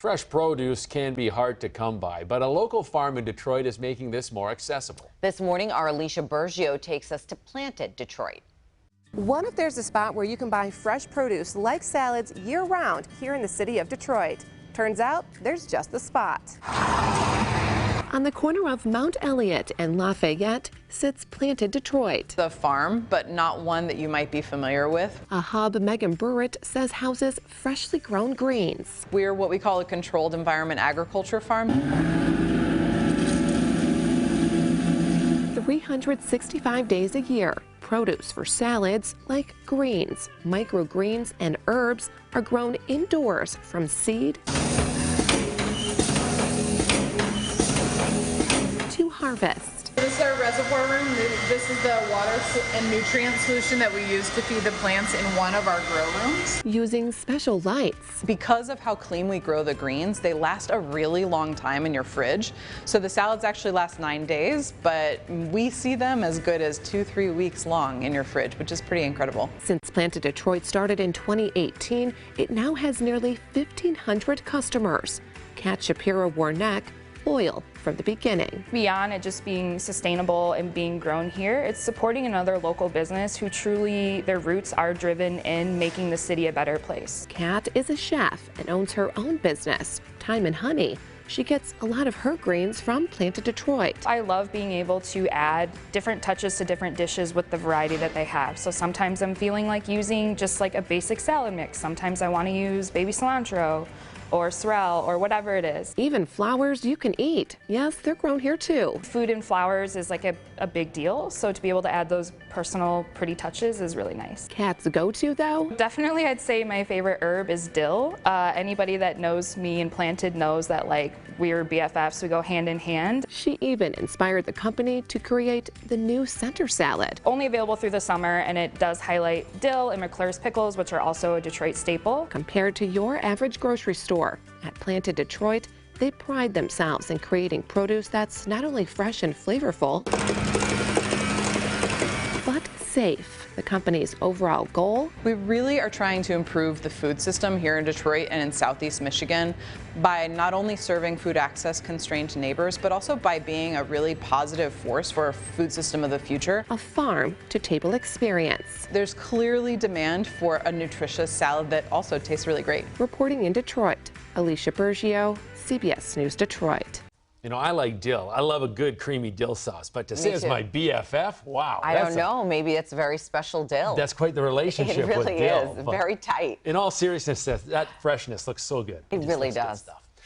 Fresh produce can be hard to come by, but a local farm in Detroit is making this more accessible. This morning, our Alicia Bergio takes us to Planted, Detroit. What if there's a spot where you can buy fresh produce like salads year-round here in the city of Detroit? Turns out there's just the spot. On the corner of Mount Elliott and Lafayette sits Planted Detroit. The farm, but not one that you might be familiar with. A hub Megan Burritt says houses freshly grown greens. We're what we call a controlled environment agriculture farm. 365 days a year, produce for salads like greens, microgreens, and herbs are grown indoors from seed to harvest. This is our reservoir room. This is the water and nutrient solution that we use to feed the plants in one of our grow rooms. Using special lights. Because of how clean we grow the greens, they last a really long time in your fridge. So the salads actually last 9 days, but we see them as good as 2-3 weeks long in your fridge, which is pretty incredible. Since Planted Detroit started in 2018, it now has nearly 1,500 customers. Kat Shapiro-Warneck, loyal from the beginning. Beyond it just being sustainable and being grown here, it's supporting another local business who truly, their roots are driven in making the city a better place. Kat is a chef and owns her own business, Time and Honey. She gets a lot of her greens from Planted Detroit. I love being able to add different touches to different dishes with the variety that they have. So sometimes I'm feeling like using just like a basic salad mix. Sometimes I want to use baby cilantro or sorrel or whatever it is. Even flowers you can eat. Yes, they're grown here too. Food and flowers is like a big deal, so to be able to add those personal pretty touches is really nice. Kat's go-to though? Definitely I'd say my favorite herb is dill. Anybody that knows me and Planted knows that like we're BFFs, we go hand in hand. She even inspired the company to create the new center salad. Only available through the summer, and it does highlight dill and McClure's pickles, which are also a Detroit staple. Compared to your average grocery store, at Planted Detroit, they pride themselves in creating produce that's not only fresh and flavorful, but safe. The company's overall goal? We really are trying to improve the food system here in Detroit and in Southeast Michigan by not only serving food access constrained neighbors, but also by being a really positive force for a food system of the future. A farm to table experience. There's clearly demand for a nutritious salad that also tastes really great. Reporting in Detroit, Alicia Bergio, CBS News Detroit. You know, I like dill. I love a good creamy dill sauce, but to say it's my BFF, wow. I don't know. Maybe it's very special dill. That's quite the relationship it really with dill. is. Very tight. In all seriousness, that freshness looks so good. It really looks good does. stuff.